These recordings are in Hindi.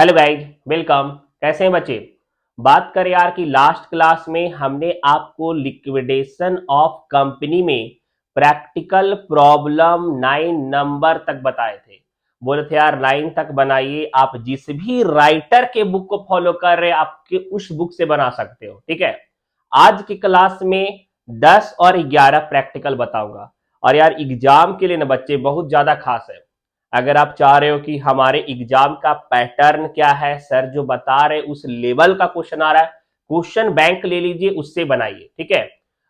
Hello guys, welcome. कैसे हैं बच्चे? बात करें यार कि लास्ट क्लास में हमने आपको लिक्विडेशन ऑफ कंपनी में प्रैक्टिकल प्रॉब्लम 9 नंबर तक बताए थे। बोले थे यार 9 तक बनाइए, आप जिस भी राइटर के बुक को फॉलो कर रहे हैं आपके उस बुक से बना सकते हो। ठीक है, आज की क्लास में 10 और 11 प्रैक्टिकल बताऊंगा। और यार एग्जाम के लिए ना बच्चे बहुत ज्यादा खास है। अगर आप चाह रहे हो कि हमारे एग्जाम का पैटर्न क्या है, सर जो बता रहे उस लेवल का क्वेश्चन आ रहा है, क्वेश्चन बैंक ले लीजिए, उससे बनाइए। ठीक है,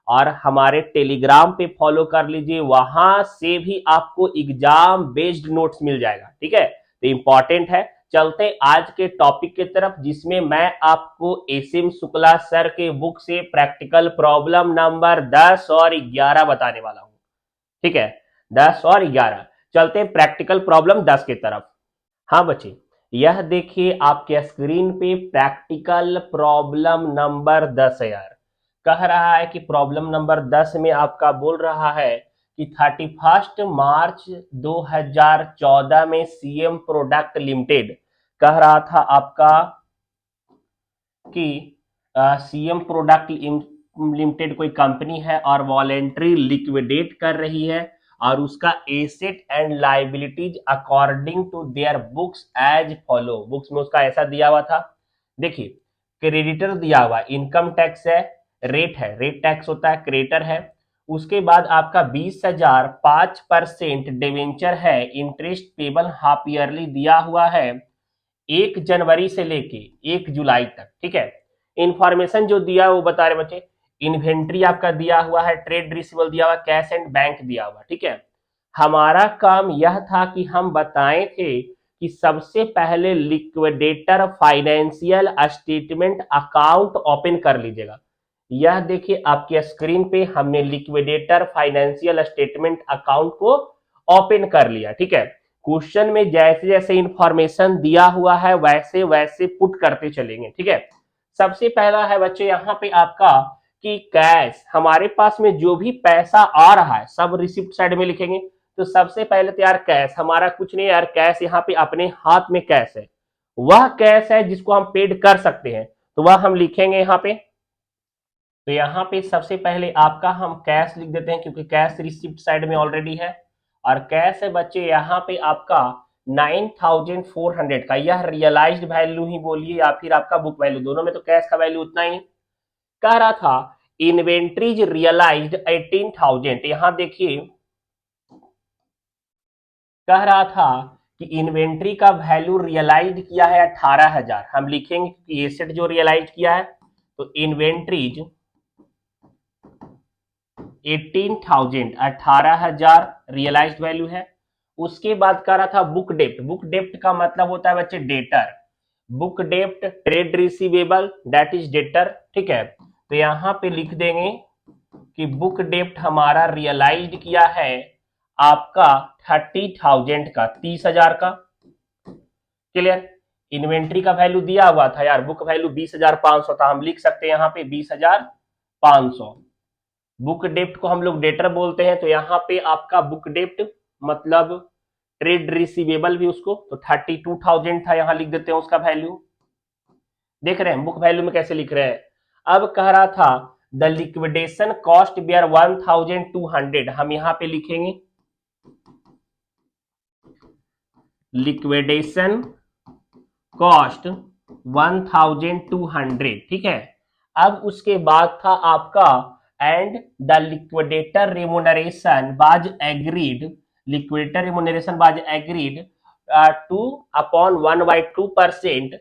और हमारे टेलीग्राम पे फॉलो कर लीजिए, वहां से भी आपको एग्जाम बेस्ड नोट्स मिल जाएगा। ठीक है, तो इंपॉर्टेंट है। चलते आज के टॉपिक की तरफ, जिसमें मैं आपको एसएम शुक्ला सर के बुक से प्रैक्टिकल प्रॉब्लम नंबर 10 और 11 बताने वाला हूं। ठीक है, 10 और 11। चलते हैं प्रैक्टिकल प्रॉब्लम 10 की तरफ। हाँ बच्चे, यह देखिए आपके स्क्रीन पे प्रैक्टिकल प्रॉब्लम नंबर 10 है यार। कह रहा है कि प्रॉब्लम नंबर 10 में आपका बोल रहा है कि 31 मार्च 2014 में सीएम प्रोडक्ट लिमिटेड, कह रहा था आपका कि सीएम प्रोडक्ट लिमिटेड कोई कंपनी है और वॉलेंट्री लिक्विडेट कर रही है, और उसका asset and liabilities according to their books as follow. Books में उसका ऐसा दिया हुआ था। देखिए, क्रेडिटर दिया हुआ इनकम टैक्स है, रेट है, रेट टैक्स होता है, क्रेडिटर है। उसके बाद आपका 20,000 5% डिवेंचर है, इंटरेस्ट पेबल हाफ ईयरली दिया हुआ है 1 जनवरी से लेके 1 जुलाई तक। ठीक है, इंफॉर्मेशन जो दिया है वो बता रहे बच्चे। इन्वेंट्री आपका दिया हुआ है, ट्रेड रिसीवेबल दिया हुआ, कैश एंड बैंक दिया हुआ। ठीक है, हमारा काम यह था कि हम बताए थे कि सबसे पहले liquidator financial statement account open कर लीजिएगा। यह देखिए आपके स्क्रीन पे हमने लिक्विडेटर फाइनेंशियल स्टेटमेंट अकाउंट को ओपन कर लिया। ठीक है, क्वेश्चन में जैसे जैसे इंफॉर्मेशन दिया हुआ है वैसे वैसे पुट करते चलेंगे। ठीक है, सबसे पहला है बच्चे यहाँ पे आपका कि कैश, हमारे पास में जो भी पैसा आ रहा है सब रिसिप्ट साइड में लिखेंगे। तो सबसे पहले तो यार कैश हमारा कुछ नहीं यार, कैश यहाँ पे अपने हाथ में कैश है, वह कैश है जिसको हम पेड कर सकते हैं, तो वह हम लिखेंगे यहाँ पे। तो यहाँ पे सबसे पहले आपका हम कैश लिख देते हैं, क्योंकि कैश रिसिप्ट साइड में ऑलरेडी है। और कैश है बच्चे यहाँ पे आपका 9,400 का, यह रियलाइज्ड वैल्यू ही बोलिए या फिर आपका बुक वैल्यू, दोनों में तो कैश का वैल्यू उतना ही कह रहा था। इन्वेंट्रीज रियलाइज्ड 18,000, यहां देखिए कह रहा था कि इन्वेंट्री का वैल्यू रियलाइज किया है 18,000, हम लिखेंगे कि एसेट जो रियलाइज किया है, तो इन्वेंट्रीज 18,000, 18,000 रियलाइज्ड वैल्यू है। उसके बाद कह रहा था बुक डेप्ट, बुक डेप्ट का मतलब होता है बच्चे डेटर, बुक डेप्ट trade receivable that is debtor. ठीक है, तो यहां पे लिख देंगे कि बुक डेप्ट हमारा रियलाइज किया है आपका 30,000 का, 30,000 का। क्लियर, इन्वेंट्री का वैल्यू दिया हुआ था यार, बुक वैल्यू 20,500 था, हम लिख सकते हैं यहाँ पे 20,500। बुक डेप्ट को हम लोग डेटर बोलते हैं, तो यहाँ पे आपका बुक डेप्ट मतलब ट्रेड रिसीवेबल भी उसको, तो 32,000 था, यहाँ लिख देते हैं उसका वैल्यू। देख रहे हैं बुक वैल्यू में कैसे लिख रहे हैं। अब कह रहा था द लिक्विडेशन कॉस्ट बियर 1,200, हम यहां पे लिखेंगे लिक्विडेशन कॉस्ट 1,200। ठीक है, अब उसके बाद था आपका and the liquidator remuneration was agreed, liquidator remuneration was agreed to upon 1/2%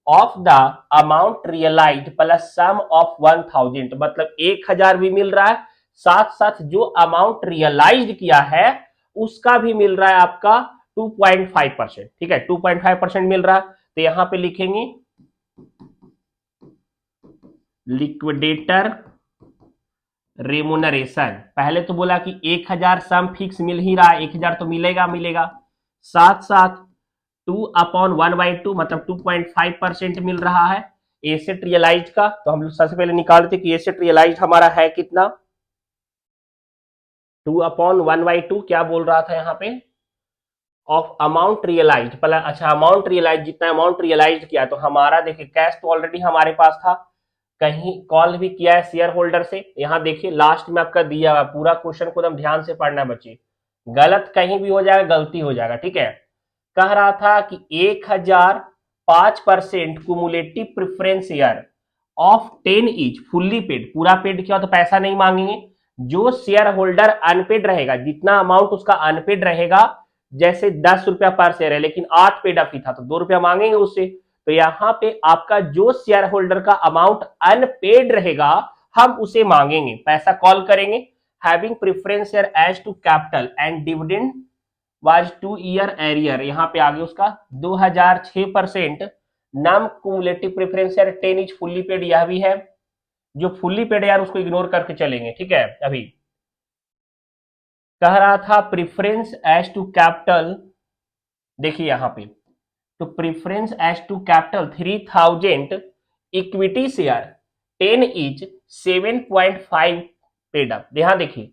of the amount realised plus sum of 1,000, मतलब 1,000 भी मिल रहा है, साथ साथ जो अमाउंट रियलाइज्ड किया है उसका भी मिल रहा है आपका 2.5%। ठीक है, 2.5% मिल रहा है, तो यहां पे लिखेंगे लिक्विडेटर रेमुनरेशन। पहले तो बोला कि 1,000 सम फिक्स मिल ही रहा है, 1,000 तो मिलेगा मिलेगा, साथ साथ 2/1/2 मतलब 2.5% मिल रहा है एसेट रियलाइज का। तो हम लोग सबसे पहले निकालते कि एसेट रियलाइज हमारा है कितना, 2/1/2 क्या बोल रहा था यहाँ पे, ऑफ अमाउंट रियलाइज्ड, अच्छा अमाउंट रियलाइज, जितना अमाउंट रियलाइज किया, तो हमारा देखिए कैश तो ऑलरेडी हमारे पास था, कहीं कॉल भी किया है शेयर होल्डर से। यहाँ देखिए लास्ट में आपका दिया हुआ पूरा क्वेश्चन को एकदम ध्यान से पढ़ना है बच्चे, गलत कहीं भी हो जाएगा, गलती हो जाएगा, ठीक है। कह रहा था कि 1005% cumulative preference share of 10 each fully paid, पूरा पेड किया तो पैसा नहीं मांगेंगे। जो शेयर होल्डर अनपेड रहेगा, जितना अमाउंट उसका अनपेड रहेगा, जैसे 10 रुपया पर शेयर है लेकिन 8 पेड अभी था तो 2 रुपया मांगेंगे उससे। तो यहाँ पे आपका जो शेयर होल्डर का अमाउंट अनपेड रहेगा हम उसे मांगेंगे, पैसा कॉल करेंगे। Having preference share as to capital and dividend was 2 year arrear, यहाँ पे आगे उसका 2006%। Non cumulative preference share 10 is fully paid, यह भी है। जो फुल्ली पेड यार उसको इग्नोर करके चलेंगे, ठीक है। अभी कह रहा था प्रेफरेंस एज टू कैपिटल, देखिए यहां पे तो preference as to capital 3000 equity share 10 is 7.5 paid up. यहां देखिए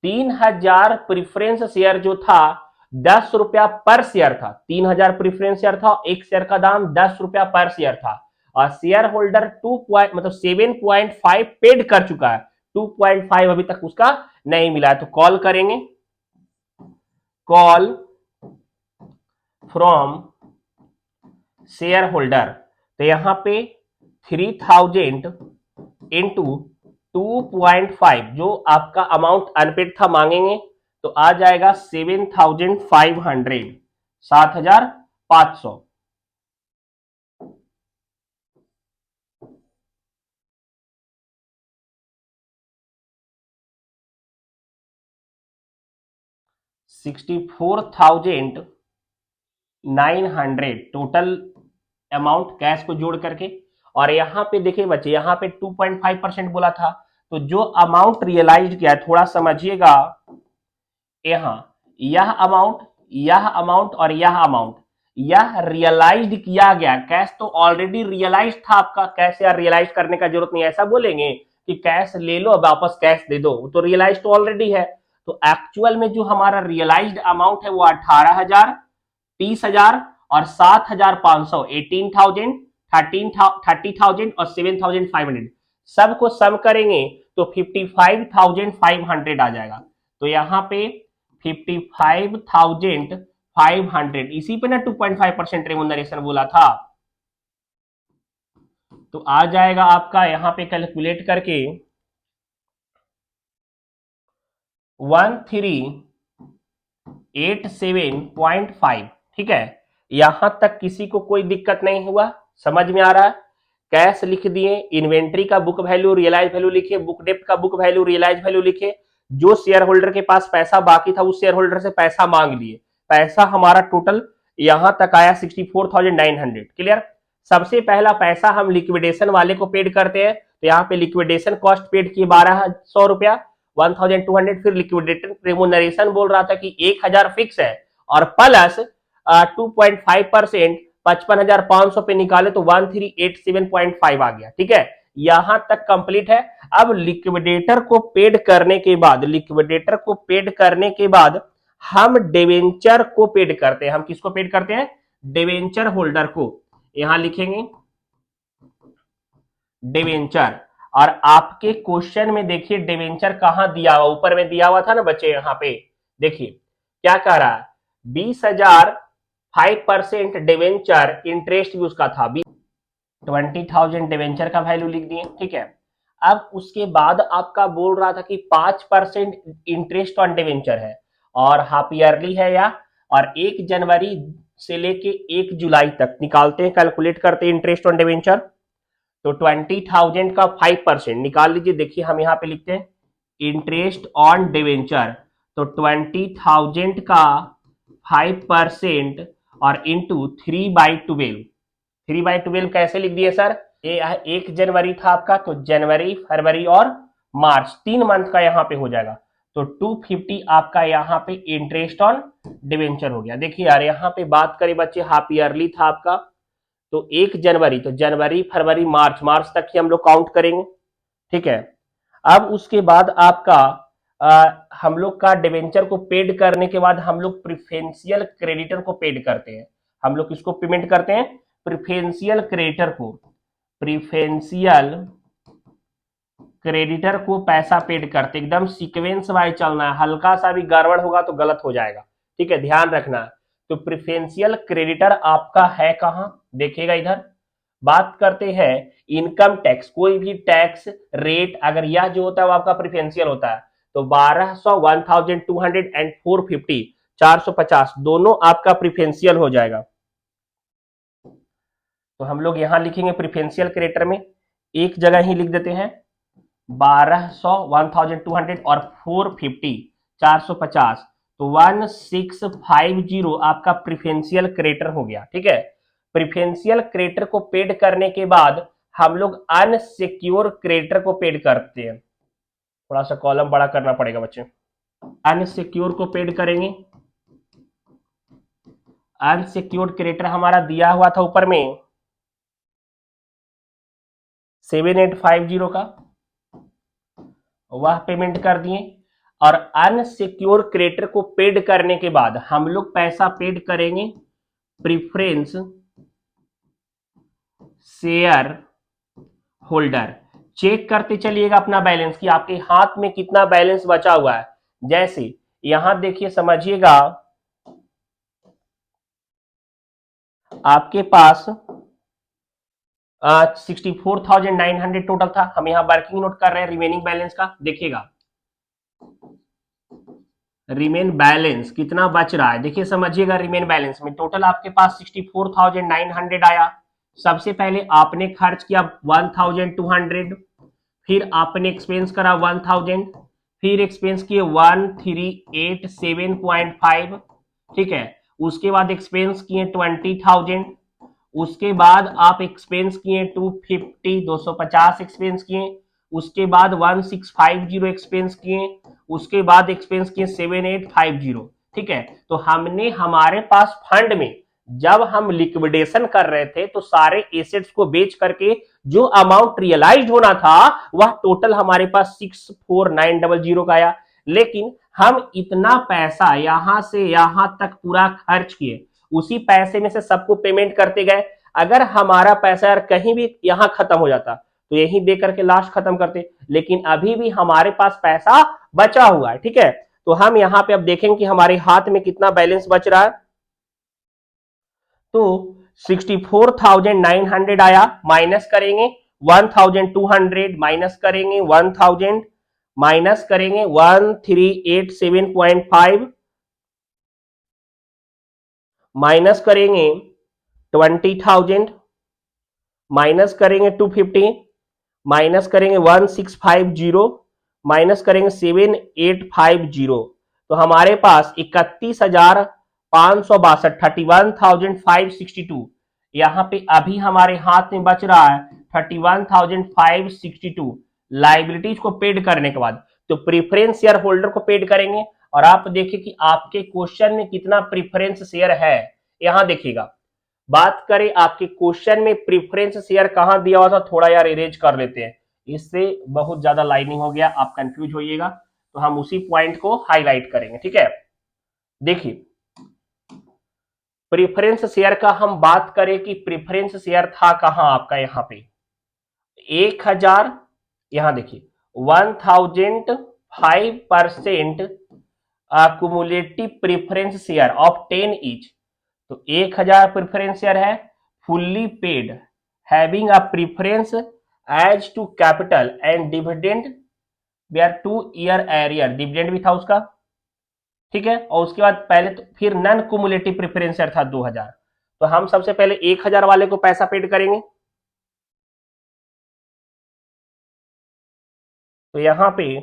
3000 प्रेफरेंस शेयर जो था 10 रुपया पर शेयर था, 3000 प्रेफरेंस शेयर था, एक शेयर का दाम 10 रुपया पर शेयर था, और शेयर होल्डर 7.5 पेड कर चुका है, 2.5 अभी तक उसका नहीं मिला है। तो कॉल करेंगे, कॉल फ्रॉम शेयर होल्डर, तो यहां पे 3000 इंटू 2.5 जो आपका अमाउंट अनपेड था मांगेंगे, तो आ जाएगा 7500, 7500। $64,900 टोटल अमाउंट कैश को जोड़ करके। और यहां पे देखिए बच्चे, यहां पे 2.5% बोला था, तो जो अमाउंट रियलाइज किया है थोड़ा समझिएगा, यहां यह अमाउंट, यह अमाउंट और यह अमाउंट, यह रियलाइज किया गया। कैश तो ऑलरेडी रियलाइज था आपका, कैश यार रियलाइज करने का जरूरत नहीं, ऐसा बोलेंगे कि कैश ले लो वापस कैश दे दो, तो रियलाइज तो ऑलरेडी है। तो एक्चुअल में जो हमारा रियलाइज्ड अमाउंट है वो 18,000, 30,000 और 7,500, 18,000, 30,000 और 7,500, सबको सम करेंगे तो 55,500 आ जाएगा। तो यहाँ पे 55,500, इसी पे ना 2.5% रेमुनरेशन बोला था, तो आ जाएगा आपका यहाँ पे कैलकुलेट करके 1387.5, ठीक है। यहां तक किसी को कोई दिक्कत नहीं हुआ, समझ में आ रहा है। कैश लिख दिए, इन्वेंट्री का बुक वैल्यू रियलाइज वैल्यू लिखे, बुक डेप्ट का बुक वैल्यू रियलाइज वैल्यू लिखे, जो शेयर होल्डर के पास पैसा बाकी था उस शेयर होल्डर से पैसा मांग लिए, पैसा हमारा टोटल यहां तक आया 64,900। क्लियर। सबसे पहला पैसा हम लिक्विडेशन वाले को पेड करते हैं, तो यहाँ पे लिक्विडेशन कॉस्ट पेड की 1200 रुपया, 1200, फिर लिक्विडेटेड रेमुनरेशन बोल रहा था कि 1000 फिक्स है और प्लस 2.5%, 55,500 पे निकाले तो 1387.5 आ गया, ठीक है। यहां तक कंप्लीट है। अब लिक्विडेटर को पेड करने के बाद, लिक्विडेटर को पेड करने के बाद हम डिवेंचर को पेड करते हैं। हम किसको पेड करते हैं? डिवेंचर होल्डर को। यहां लिखेंगे डिवेंचर, और आपके क्वेश्चन में देखिए डिवेंचर कहां दिया हुआ, ऊपर में दिया हुआ था ना बच्चे, यहां पे देखिए क्या कह रहा है, 20,000 5% डिवेंचर, इंटरेस्ट भी उसका था 20,000 डिवेंचर का वैल्यू लिख दिए, ठीक है। अब उसके बाद आपका बोल रहा था कि 5% इंटरेस्ट ऑन डिवेंचर है और हाफ ईयरली है या, और 1 जनवरी से लेके 1 जुलाई तक निकालते हैं, कैलकुलेट करते हैं इंटरेस्ट ऑन डिवेंचर। तो 20,000 का 5% निकाल लीजिए। देखिए हम यहाँ पे लिखते हैं इंटरेस्ट ऑन डिवेंचर, तो 20,000 का 5% और इंटू 3/12, 3/12 कैसे लिख दिए सर? ये 1 जनवरी था आपका, तो जनवरी, फरवरी और मार्च 3 मंथ का यहाँ पे हो जाएगा, तो 250 आपका यहाँ पे इंटरेस्ट ऑन डिवेंचर हो गया। देखिए यार यहाँ पे बात करें बच्चे, हाफ ईयरली था आपका, तो 1 जनवरी, तो जनवरी फरवरी मार्च, मार्च तक ही हम लोग काउंट करेंगे, ठीक है। अब उसके बाद आपका हम लोग का डिवेंचर को पेड करने के बाद हम लोग प्रिफरेंशियल क्रेडिटर को पेड करते हैं। हम लोग किसको पेमेंट करते हैं? प्रिफरेंशियल क्रेडिटर को। प्रिफरेंशियल क्रेडिटर को पैसा पेड करते, एकदम सीक्वेंस वाइज चलना है, हल्का सा भी गड़बड़ होगा तो गलत हो जाएगा, ठीक है, ध्यान रखना। तो प्रिफरेंशियल क्रेडिटर आपका है कहां, देखिएगा इधर। बात करते हैं इनकम टैक्स, कोई भी टैक्स रेट अगर यह जो होता है वो आपका प्रिफरेंशियल होता है, तो 1200, 1200 एंड 450, 450 दोनों आपका प्रिफरेंशियल हो जाएगा। तो हम लोग यहां लिखेंगे प्रिफरेंशियल क्रेडिटर में एक जगह ही लिख देते हैं 1200, 1200 और 450, 450, तो 1650 आपका प्रिफरेंशियल क्रेडिटर हो गया, ठीक है। प्रिफरेंशियल क्रेडिटर को पेड करने के बाद हम लोग अनसिक्योर क्रेडिटर को पेड करते हैं। थोड़ा सा कॉलम बड़ा करना पड़ेगा बच्चे। अनसिक्योर को पेड करेंगे। अनसिक्योर्ड क्रेडिटर हमारा दिया हुआ था ऊपर में 7850 का, वह पेमेंट कर दिए। और अनसिक्योर क्रेडिटर को पेड करने के बाद हम लोग पैसा पेड करेंगे प्रिफरेंस शेयर होल्डर। चेक करते चलिएगा अपना बैलेंस कि आपके हाथ में कितना बैलेंस बचा हुआ है। जैसे यहां देखिए, समझिएगा, आपके पास 64,900 टोटल था। हम यहां वर्किंग नोट कर रहे हैं रिमेनिंग बैलेंस का, देखिएगा रिमेन बैलेंस कितना बच रहा है, देखिए समझिएगा। रिमेन बैलेंस में टोटल आपके पास 64,900 आया। सबसे पहले आपने खर्च किया 1,200, फिर आपने एक्सपेंस करा 1,000, फिर एक्सपेंस किए 1387.5, ठीक है। उसके बाद एक्सपेंस किए 20,000, उसके बाद आप एक्सपेंस किए 250, 250 एक्सपेंस किए, उसके बाद 1650 एक्सपेंस किए, उसके बाद एक्सपेंस किए 7850, ठीक है। तो हमने हमारे पास फंड में जब हम लिक्विडेशन कर रहे थे तो सारे एसेट्स को बेच करके जो अमाउंट रियलाइज होना था वह टोटल हमारे पास 64,900 का आया। लेकिन हम इतना पैसा यहां से यहां तक पूरा खर्च किए, उसी पैसे में से सबको पेमेंट करते गए। अगर हमारा पैसा यार कहीं भी यहां खत्म हो जाता तो यही दे करके लास्ट खत्म करते, लेकिन अभी भी हमारे पास पैसा बचा हुआ है, ठीक है। तो हम यहां पे अब देखेंगे कि हमारे हाथ में कितना बैलेंस बच रहा है। तो 64,900 आया, माइनस करेंगे 1,200, माइनस करेंगे 1,000, माइनस करेंगे 1387.5, माइनस करेंगे 20,000, माइनस करेंगे 250, माइनस करेंगे 1650, माइनस करेंगे 7850, तो हमारे पास 31,562, 31,562। यहां पे अभी हमारे हाथ में बच रहा है 31,562 लाइबिलिटीज को पेड करने के बाद। तो प्रीफरेंस शेयर होल्डर को पेड करेंगे। और आप देखिए कि आपके क्वेश्चन में कितना प्रीफरेंस शेयर है, यहां देखिएगा। बात करें आपके क्वेश्चन में प्रीफरेंस शेयर कहां दिया हुआ था, थोड़ा यार इरेज कर लेते हैं, इससे बहुत ज्यादा लाइनिंग हो गया, आप कंफ्यूज होइएगा, तो हम उसी पॉइंट को हाईलाइट करेंगे, ठीक है। देखिए प्रीफरेंस शेयर का हम बात करें कि प्रीफरेंस शेयर था कहां आपका, यहां पे 1,000, यहां देखिए 1,005% cumulative preference share of 10 each. तो 1,000 प्रीफरेंस शेयर है, fully paid, having a preference as to capital and dividend where 2 year arrear, dividend भी था उसका, ठीक है। और उसके बाद पहले तो फिर नॉन कुमुलेटिव प्रेफरेंस शेयर था 2,000। तो हम सबसे पहले 1,000 वाले को पैसा पेड करेंगे। तो यहां पे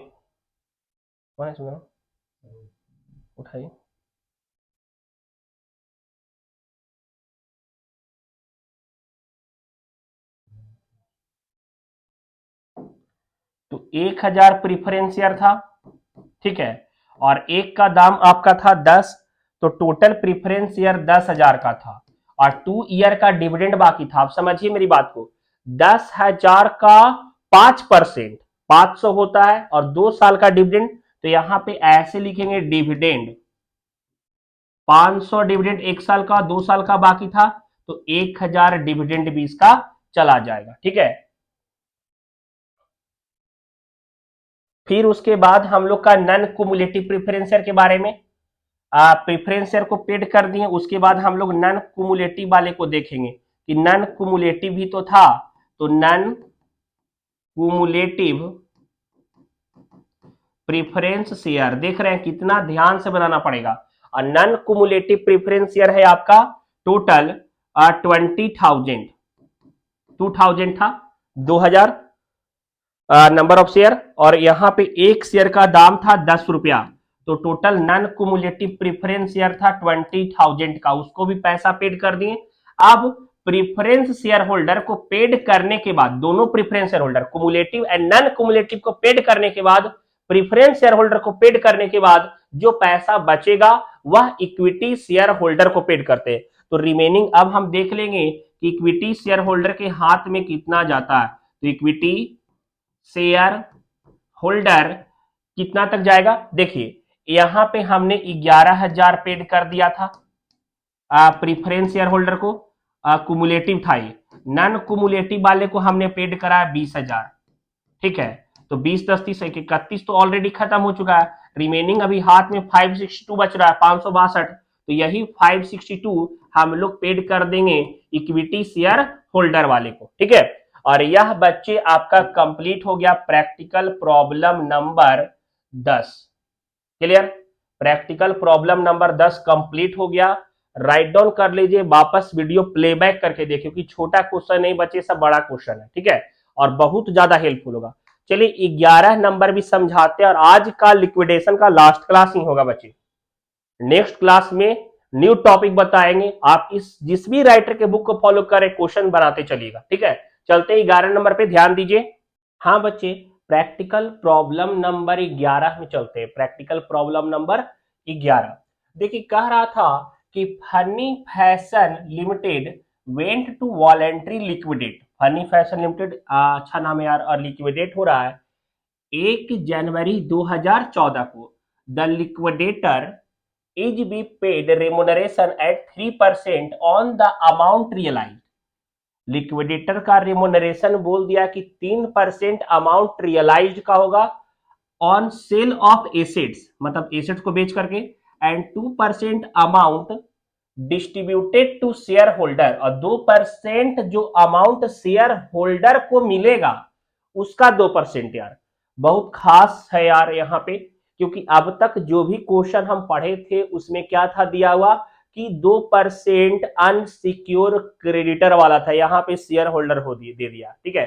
उठाइए, तो 1,000 प्रीफरेंस शेयर था, ठीक है, और एक का दाम आपका था 10, तो टोटल प्रीफरेंस शेयर 10,000 का था। और 2 ईयर का डिविडेंड बाकी था। आप समझिए मेरी बात को, 10,000 का 5% 500 होता है, और 2 साल का डिविडेंड तो यहां पे ऐसे लिखेंगे डिविडेंड 500 डिविडेंड 1 साल का, 2 साल का बाकी था तो 1000 डिविडेंड भी इसका चला जाएगा। ठीक है, फिर उसके बाद हम लोग का नॉन कुमुलेटिव प्रेफरेंस शेयर के बारे में, प्रेफरेंस शेयर को पेड कर दिए, उसके बाद हम लोग नॉन कुमुलेटिव वाले को देखेंगे कि नॉन कुमुलेटिव भी तो था, तो नॉन कुमुलेटिव प्रेफरेंस शेयर देख रहे हैं कितना ध्यान से बनाना पड़ेगा। और नॉन कुमुलेटिव प्रेफरेंस शेयर है आपका टोटल 20,000 2000 था 2000 नंबर ऑफ शेयर, और यहां पे एक शेयर का दाम था 10 रुपया, तो total non cumulative preference share था 20,000 का, उसको भी पैसा पेड कर दिए। अब प्रेफरेंस शेयर होल्डर को पेड करने के बाद, दोनों preference share holder cumulative and non cumulative को पेड करने के बाद, प्रेफरेंस शेयर होल्डर को पेड करने के बाद जो पैसा बचेगा वह इक्विटी शेयर होल्डर को पेड करते हैं। तो रिमेनिंग अब हम देख लेंगे कि इक्विटी शेयर होल्डर के हाथ में कितना जाता है। तो इक्विटी शेयर होल्डर कितना तक जाएगा, देखिए यहां पे हमने 11,000 पेड कर दिया था प्रीफरेंस शेयर होल्डर को, कुमुलेटिव था ये, नॉन कुमुलेटिव वाले को हमने पेड कराया 20,000। ठीक है, तो 20 10 30 31 तो ऑलरेडी खत्म हो चुका है, रिमेनिंग अभी हाथ में 562 बच रहा है, 562, तो यही 562 हम लोग पेड कर देंगे इक्विटी शेयर होल्डर वाले को। ठीक है, और यह बच्चे आपका कंप्लीट हो गया practical problem number 10। Clear, practical problem number 10 complete हो गया। राइट डाउन कर लीजिए, वापस वीडियो प्लेबैक करके देखिए कि छोटा क्वेश्चन नहीं बचे, सब बड़ा क्वेश्चन है। ठीक है, और बहुत ज्यादा हेल्पफुल होगा। चलिए 11 नंबर भी समझाते हैं, और आज का लिक्विडेशन का लास्ट क्लास ही होगा बच्चे। नेक्स्ट क्लास में न्यू टॉपिक बताएंगे, आप इस जिस भी राइटर के बुक को फॉलो करें, क्वेश्चन बनाते चलिएगा। ठीक है, चलते 11 नंबर पे ध्यान दीजिए। हाँ बच्चे, प्रैक्टिकल प्रॉब्लम नंबर 11 में चलते हैं। प्रैक्टिकल प्रॉब्लम नंबर 11 देखिए, कह रहा था कि funny fashion limited went to voluntary liquidate. Funny fashion limited अच्छा नाम है यार, और लिक्विडेट हो रहा है 1 जनवरी 2014 को। The liquidator is be paid remuneration at 3% on the amount realise. Liquidator का रेमुनरेशन बोल दिया कि 3% अमाउंट रियलाइज का होगा ऑन सेल ऑफ एसेट्स, मतलब एसेट्स को बेच करके, and 2% amount distributed to share holder, और 2% जो अमाउंट शेयर होल्डर को मिलेगा उसका 2%। यार बहुत खास है यार यहाँ पे, क्योंकि अब तक जो भी क्वेश्चन हम पढ़े थे उसमें क्या था दिया हुआ कि 2% अनसिक्योर क्रेडिटर वाला था, यहाँ पे शेयर होल्डर दे दिया। ठीक है,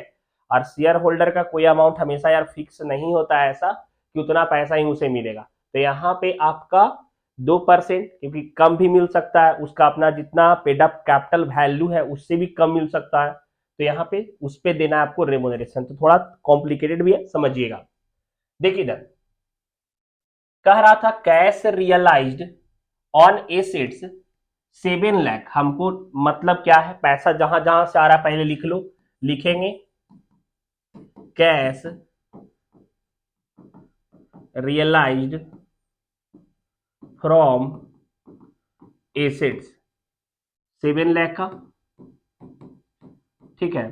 और शेयर होल्डर का कोई अमाउंट हमेशा यार फिक्स नहीं होता है ऐसा कि उतना पैसा ही उसे मिलेगा, तो यहाँ पे आपका 2%, क्योंकि कम भी मिल सकता है, उसका अपना जितना पेड अप कैपिटल वैल्यू है उससे भी कम मिल सकता है, तो यहाँ पे उस पे देना है आपको रेमुनरेशन। तो थोड़ा कॉम्प्लिकेटेड भी है, समझिएगा। देखिए इधर कह रहा था cash realised on assets 7 lakh. हमको मतलब क्या है, पैसा जहां जहां से आ रहा है पहले लिख लो, लिखेंगे cash realised from assets 7 lakh का। ठीक है,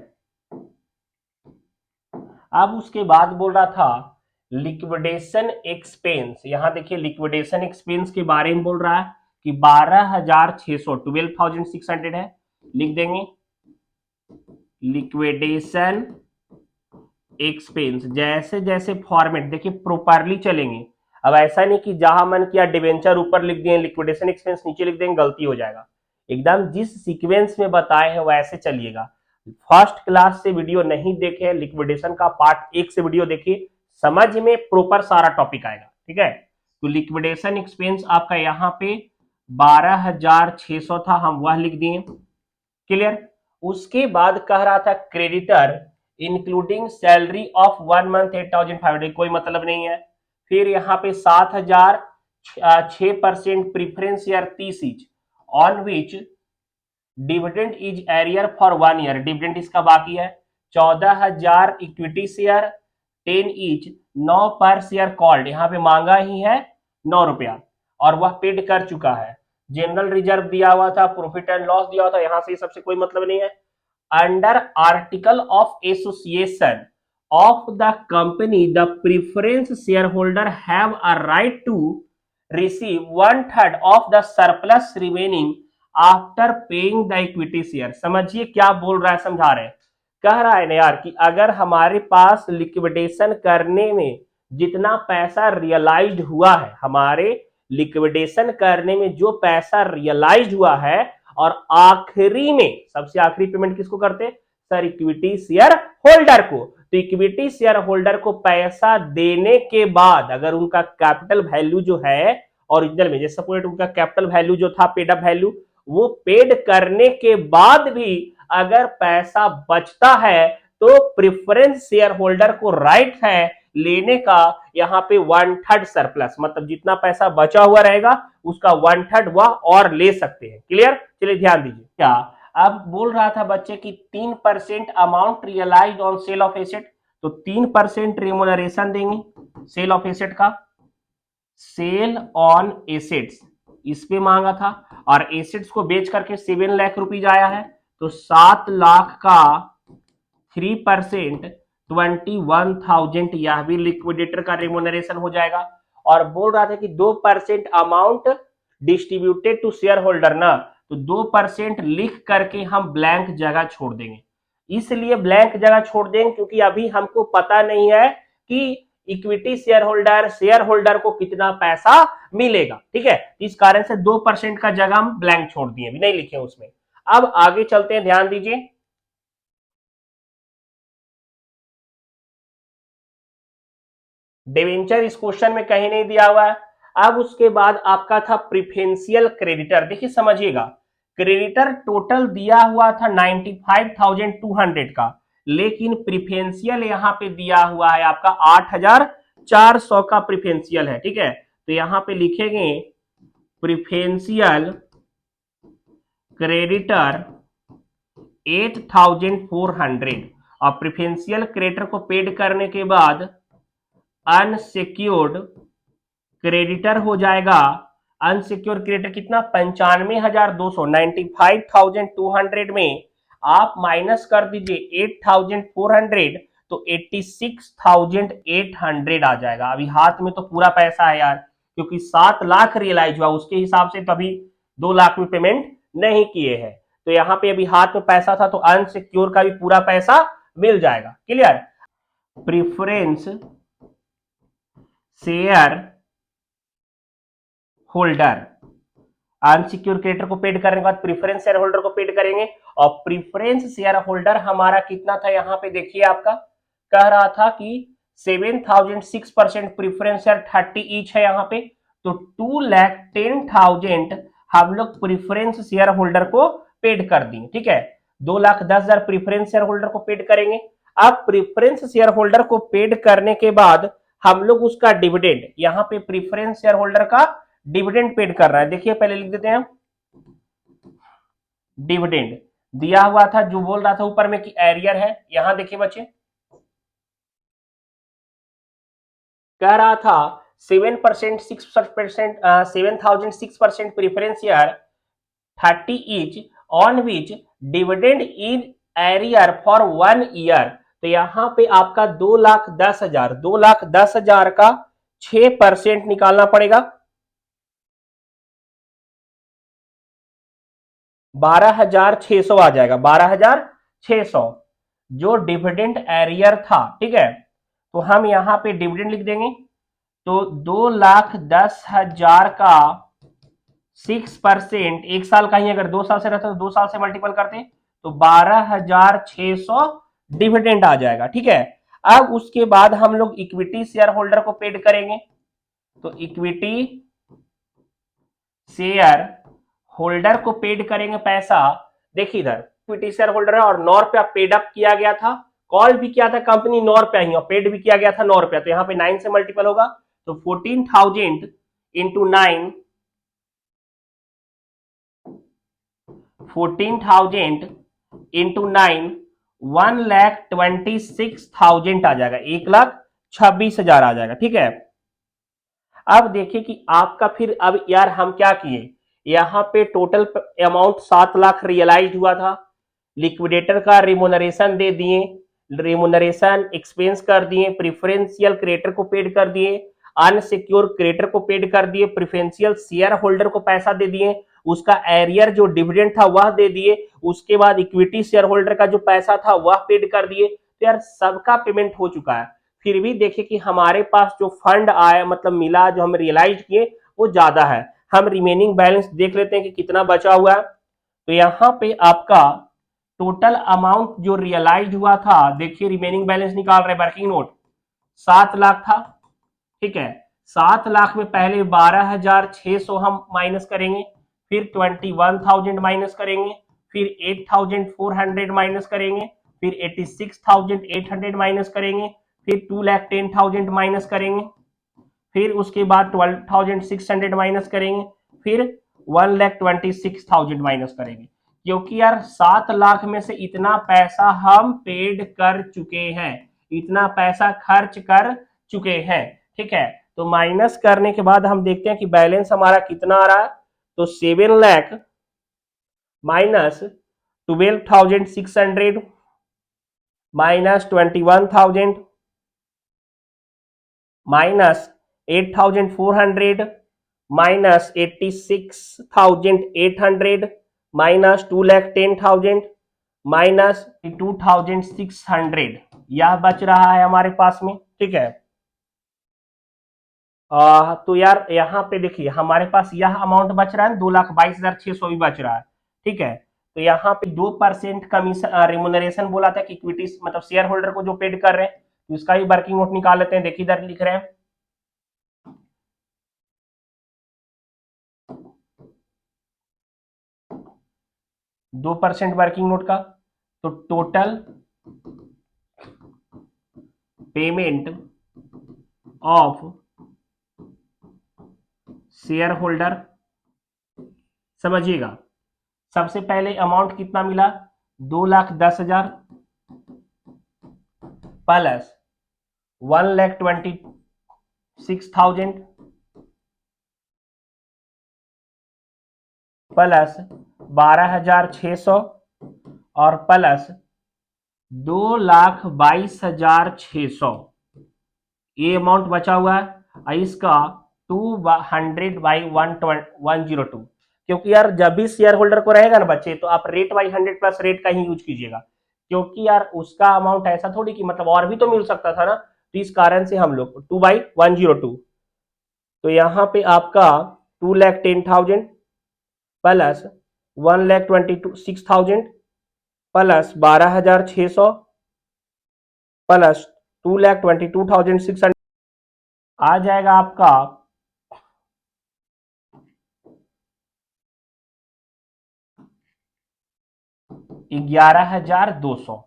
अब उसके बाद बोल रहा था लिक्विडेशन एक्सपेंस। यहां देखिए लिक्विडेशन एक्सपेंस के बारे में बोल रहा है कि 12,600 12,600 है, लिख देंगे लिक्विडेशन एक्सपेंस। जैसे जैसे फॉर्मेट देखिए प्रॉपरली चलेंगे, अब ऐसा नहीं कि जहां मन किया डिवेंचर ऊपर लिख दिए, लिक्विडेशन एक्सपेंस नीचे लिख देंगे, गलती हो जाएगा। एकदम जिस सीक्वेंस में बताए हैं वैसे चलिएगा। फर्स्ट क्लास से वीडियो नहीं देखे, लिक्विडेशन का पार्ट 1 से वीडियो देखिए, समझ में प्रॉपर सारा टॉपिक आएगा। ठीक है, तो लिक्विडेशन एक्सपेंस आपका यहाँ पे 12,600 था, हम वह लिख दिए। क्लियर, उसके बाद कह रहा था creditor including salary of 1 month 8,500, कोई मतलब नहीं है। फिर यहाँ पे 7,000 6% preference share 30 each, on which dividend is arrear for 1 year, dividend इसका बाकी है। 14,000 इक्विटी शेयर, 10 ईच, 9 पर शेयर कॉल्ड, यहाँ पे मांगा ही है 9 रुपया और वह पेड कर चुका है। जनरल रिजर्व दिया हुआ था, प्रॉफिट एंड लॉस दिया हुआ था, यहां से सबसे कोई मतलब नहीं है। Under article of association of the company, the preference shareholder have a right to receive 1/3 of the surplus remaining after paying the equity share। समझिए क्या बोल रहा है, समझा रहे हैं। कह रहा है ना यार कि अगर हमारे पास लिक्विडेशन करने में जितना पैसा रियलाइज्ड हुआ है, हमारे लिक्विडेशन करने में जो पैसा रियलाइज्ड हुआ है और आखिरी में सबसे आखिरी पेमेंट किसको करते, सर इक्विटी शेयर होल्डर को। तो इक्विटी शेयर होल्डर को पैसा देने के बाद अगर उनका कैपिटल वैल्यू जो है ओरिजिनल में, जैसे सपोज उनका कैपिटल वैल्यू जो था पेड अप वैल्यू, वो पेड करने के बाद भी अगर पैसा बचता है तो प्रेफरेंस शेयर होल्डर को राइट है लेने का यहां पे 1/3 सरप्लस, मतलब जितना पैसा बचा हुआ रहेगा उसका 1/3 वह और ले सकते हैं। क्लियर, चलिए ध्यान दीजिए। क्या अब बोल रहा था बच्चे की 3% amount realise on sale of asset, तो 3% रिमोनरेशन देंगे सेल ऑफ एसेट का, सेल ऑन एसेट्स इस पे मांगा था और एसेट्स को बेच करके 7 लाख रुपीज आया है, तो 7 लाख का 3% 21,000 यह भी लिक्विडेटर का रिमोनरेशन हो जाएगा। और बोल रहा था कि 2% amount distributed to share holder ना, तो 2% लिख करके हम ब्लैंक जगह छोड़ देंगे। इसलिए ब्लैंक जगह छोड़ देंगे क्योंकि अभी हमको पता नहीं है कि इक्विटी शेयर होल्डर को कितना पैसा मिलेगा। ठीक है, इस कारण से 2% का जगह हम ब्लैंक छोड़ दिए, अभी नहीं लिखे उसमें। अब आगे चलते हैं, ध्यान दीजिए। डिवेंचर इस क्वेश्चन में कहीं नहीं दिया हुआ है। अब उसके बाद आपका था प्रिफरेंशियल क्रेडिटर। देखिए समझिएगा, क्रेडिटर टोटल दिया हुआ था 95,200 का, लेकिन प्रिफरेंशियल यहां पे दिया हुआ है आपका 8,400 का प्रिफरेंशियल है। ठीक है, तो यहां पे लिखेंगे प्रिफरेंशियल क्रेडिटर 8,400 और प्रिफरेंशियल क्रेडिटर को पेड करने के बाद अनसिक्योर्ड क्रेडिटर हो जाएगा। अनसिक्योर्ड क्रेडिटर कितना, 95,200, 95,200 में आप माइनस कर दीजिए 8,400, तो 86,800 आ जाएगा। अभी हाथ में तो पूरा पैसा है यार, क्योंकि 7 लाख रियलाइज हुआ उसके हिसाब से, तो अभी 2 लाख में पेमेंट नहीं किए हैं, तो यहाँ पे अभी हाथ में पैसा था, तो अनसिक्योर का भी पूरा पैसा मिल जाएगा। Clear, preference share holder unsecure creditor को पेड करने के बाद प्रीफरेंस शेयर होल्डर को पेड करेंगे। और प्रीफरेंस शेयर होल्डर हमारा कितना था, यहां पे देखिए आपका कह रहा था कि 7,006% प्रीफरेंस शेयर 30 ईच है यहाँ पे, तो 2,10,000 हम लोग प्रीफरेंस शेयर होल्डर को पेड कर दिए। ठीक है, 2,10,000 प्रीफरेंस शेयर होल्डर को पेड करेंगे। अब प्रीफरेंस शेयर होल्डर को पेड करने के बाद हम लोग उसका डिविडेंड, यहाँ पे प्रीफरेंस शेयर होल्डर का डिविडेंड पेड कर रहा है। देखिए पहले लिख देते हैं, डिविडेंड दिया हुआ था जो बोल रहा था ऊपर में कि एरियर है, यहां देखिए बच्चे कह रहा था 7%, 6%, 7,006% preference share 30 each on which dividend in arrear for 1 year, तो यहां पे आपका 2,10,000, 2,10,000 का 6% निकालना पड़ेगा, 12,600 आ जाएगा, 12,600 जो डिविडेंड एरियर था। ठीक है, तो हम यहां पे डिविडेंड लिख देंगे, तो 2,10,000 का 6%, एक साल का ही अगर 2 साल से रहता तो 2 साल से मल्टीपल करते तो 12,600 डिविडेंड आ जाएगा। ठीक है, अब उसके बाद हम लोग इक्विटी शेयर होल्डर को पेड करेंगे, तो इक्विटी शेयर होल्डर को पेड करेंगे पैसा। देखिए इधर इक्विटी शेयर होल्डर है और 9 रुपया पेड अप किया गया था, कॉल भी किया था कंपनी 9 रुपया ही और पेड भी किया गया था 9 रुपया, तो यहाँ पे 9 से मल्टीपल होगा, तो 14,000 इंटू 9, 14,000 इंटू 9, 1,26,000 आ जाएगा, 1,26,000 26,000 आ जाएगा। ठीक है, अब देखिए कि आपका फिर अब यार हम क्या किए, यहाँ पे टोटल अमाउंट 7 लाख रियलाइज हुआ था, लिक्विडेटर का रिमोनरेशन दे दिए, रिमोनरेशन एक्सपेंस कर दिए, प्रिफरेंशियल क्रेडिटर को पेड कर दिए, अनसिक्योर क्रेडिटर को पेड कर दिए, प्रिफरेंशियल शेयर होल्डर को पैसा दे दिए, उसका एरियर जो डिविडेंड था वह दे दिए, उसके बाद इक्विटी शेयर होल्डर का जो पैसा था वह पेड कर दिए। तो यार सबका पेमेंट हो चुका है, फिर भी देखिए कि हमारे पास जो फंड आया मतलब मिला, जो हम रियलाइज किए वो ज्यादा है। हम रिमेनिंग बैलेंस देख लेते हैं कि कितना बचा हुआ है। तो यहाँ पे आपका टोटल अमाउंट जो रियलाइज हुआ था, देखिए रिमेनिंग बैलेंस निकाल रहे वर्किंग नोट 7 लाख था। ठीक है, 7 लाख में पहले 12,600 हम माइनस करेंगे, फिर 21,000 माइनस करेंगे, फिर 8,400 माइनस करेंगे, फिर 86,800 माइनस करेंगे, फिर 2,10,000 माइनस करेंगे, फिर उसके बाद 12,600 माइनस करेंगे, फिर 1,26,000 माइनस करेंगे। क्योंकि यार 7 लाख में से इतना पैसा हम पेड कर चुके हैं, इतना पैसा खर्च कर चुके हैं। ठीक है, तो माइनस करने के बाद हम देखते हैं कि बैलेंस हमारा कितना आ रहा है। तो 7 lakh minus 12,600 minus 21,000 minus 8,400 minus 86,800 minus 2,10,000 minus 2,600 यह बच रहा है हमारे पास में। ठीक है, तो यार यहाँ पे देखिए हमारे पास यह अमाउंट बच रहा है, 2,22,600 भी बच रहा है। ठीक है, तो यहाँ पे 2% कमीशन रिमुनरेशन बोला था कि इक्विटी मतलब शेयर होल्डर को जो पेड कर रहे हैं, तो इसका भी वर्किंग नोट निकाल लेते हैं। देखिए इधर लिख रहे हैं 2% वर्किंग नोट का, तो total payment of share holder, समझिएगा सबसे पहले अमाउंट कितना मिला, 2,10,000 प्लस 1,26,000 प्लस 12,600 और प्लस 2,22,600 ये अमाउंट बचा हुआ है। इसका 200/102, क्योंकि यार जब भी शेयर होल्डर को रहेगा ना बच्चे, तो आप रेट बाई 100 प्लस रेट का ही यूज कीजिएगा, क्योंकि यार उसका अमाउंट ऐसा थोड़ी कि मतलब और भी तो मिल सकता था ना, तो इस कारण से हम लोग 2/102। तो यहाँ पे आपका 2,10,000 प्लस 1,26,000 प्लस 12,600 प्लस 2,22,600 आ जाएगा आपका 11,200।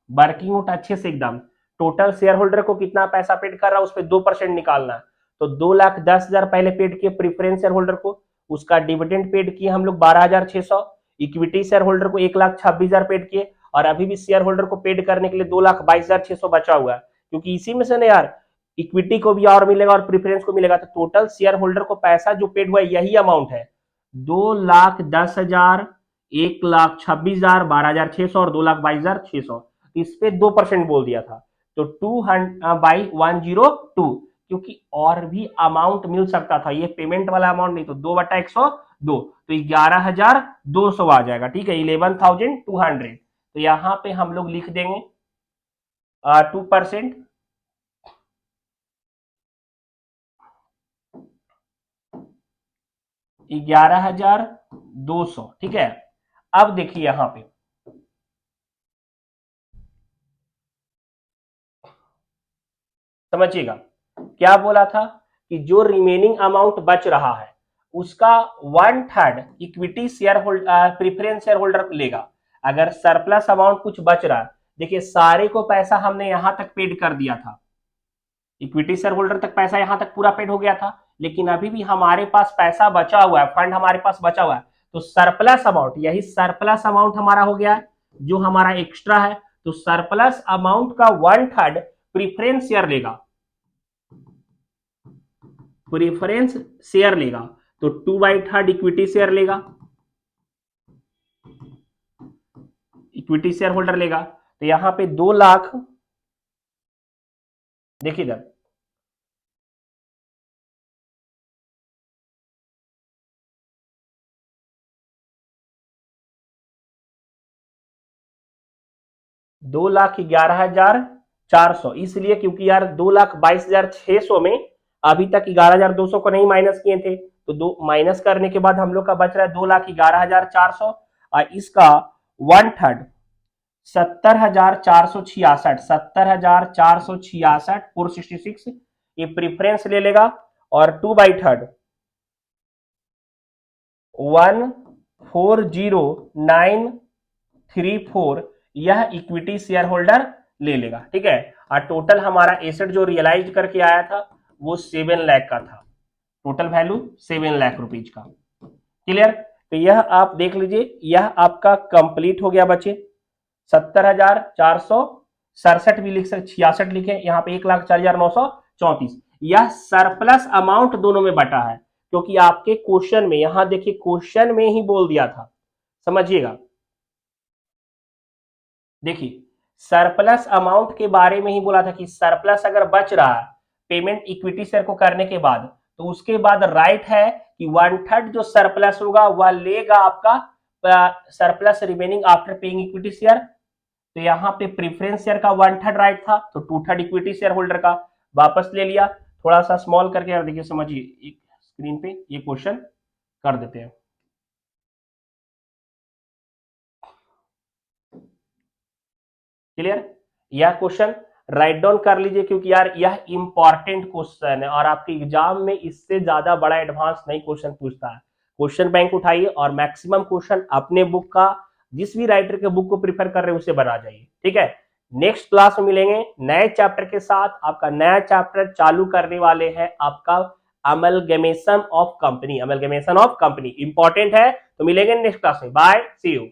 वर्किंग नोट अच्छे से एकदम, टोटल शेयर होल्डर को कितना पैसा पेड कर रहा है उस पर 2% निकालना है। तो 2,10,000 पहले पेड किए प्रीफरेंस शेयर होल्डर को, उसका डिविडेंड पेड किए हम लोग 12,600, इक्विटी शेयर होल्डर को 1,26,000 पेड किए, और अभी भी शेयर होल्डर को पेड करने के लिए 2,22,600 बचा हुआ है, क्योंकि इसी में से ना यार इक्विटी को भी और मिलेगा और प्रीफरेंस को मिलेगा। तो टोटल शेयर होल्डर को पैसा जो पेड हुआ है यही अमाउंट है, 2,10,000, 1,26,000, 12,600 और 2,22,600। इस पे 2% बोल दिया था, तो 200/102, क्योंकि और भी अमाउंट मिल सकता था, ये पेमेंट वाला अमाउंट नहीं, तो 2/102, तो 11,200 आ जाएगा। ठीक है, 11,200। तो यहाँ पे हम लोग लिख देंगे 2%, 11,200। ठीक है, अब देखिए यहां पे समझिएगा क्या बोला था कि जो रिमेनिंग अमाउंट बच रहा है उसका 1/3 equity share holder preference share holder लेगा। अगर सरप्लस अमाउंट कुछ बच रहा है, देखिए सारे को पैसा हमने यहां तक पेड कर दिया था, इक्विटी शेयर होल्डर तक पैसा यहां तक पूरा पेड हो गया था, लेकिन अभी भी हमारे पास पैसा बचा हुआ है, फंड हमारे पास बचा हुआ है। तो सरप्लस अमाउंट, यही सरप्लस अमाउंट हमारा हो गया है, जो हमारा एक्स्ट्रा है। तो सरप्लस अमाउंट का 1/3 प्रीफरेंस शेयर लेगा, प्रेफरेंस शेयर लेगा तो 2/3 इक्विटी शेयर लेगा, इक्विटी शेयर होल्डर लेगा। तो यहां पे 2 लाख, देखिए इधर 2,11,400, इसलिए क्योंकि यार 2,22,600 में अभी तक 11,200 को नहीं माइनस किए थे, तो दो माइनस करने के बाद हम लोग का बच रहा है 2,11,400, और इसका 1/3 70,466, 70,466 466 ये प्रीफरेंस ले लेगा, और 2/3 140,934 यह इक्विटी शेयर होल्डर ले लेगा। ठीक है, और टोटल हमारा एसेट जो रियलाइज करके आया था वो 7 लाख का था, टोटल वैल्यू 7 लाख रुपीज का। क्लियर? तो यह आप देख लीजिए, यह आपका कंप्लीट हो गया बच्चे। 70,467 भी लिख सकते, 66 लिखे, यहाँ पे 1,04,934, यह सरप्लस अमाउंट दोनों में बटा है, क्योंकि आपके क्वेश्चन में, यहां देखिए क्वेश्चन में ही बोल दिया था, समझिएगा। देखिए सरप्लस अमाउंट के बारे में ही बोला था कि सरप्लस अगर बच रहा है पेमेंट इक्विटी शेयर को करने के बाद, तो उसके बाद राइट है कि 1/3 जो सरप्लस होगा वह लेगा आपका surplus remaining after paying equity share. तो यहाँ पे प्रेफरेंस शेयर का 1/3 राइट था, तो 2/3 इक्विटी शेयर होल्डर का वापस ले लिया। थोड़ा सा स्मॉल करके यार देखिए, समझिए, एक स्क्रीन पे ये क्वेश्चन कर देते हैं। क्लियर? यह क्वेश्चन राइट डाउन कर लीजिए, क्योंकि यार यह इंपॉर्टेंट क्वेश्चन है और आपके एग्जाम में इससे ज्यादा बड़ा एडवांस नहीं क्वेश्चन पूछता है। क्वेश्चन बैंक उठाइए और मैक्सिमम क्वेश्चन अपने बुक का, जिस भी राइटर के बुक को प्रिफर कर रहे हैं उसे बना जाइए। ठीक है, नेक्स्ट क्लास में मिलेंगे नए चैप्टर के साथ। आपका नया चैप्टर चालू करने वाले हैं आपका amalgamation of company, amalgamation of company important है। तो मिलेंगे नेक्स्ट क्लास में, बाय, सी यू।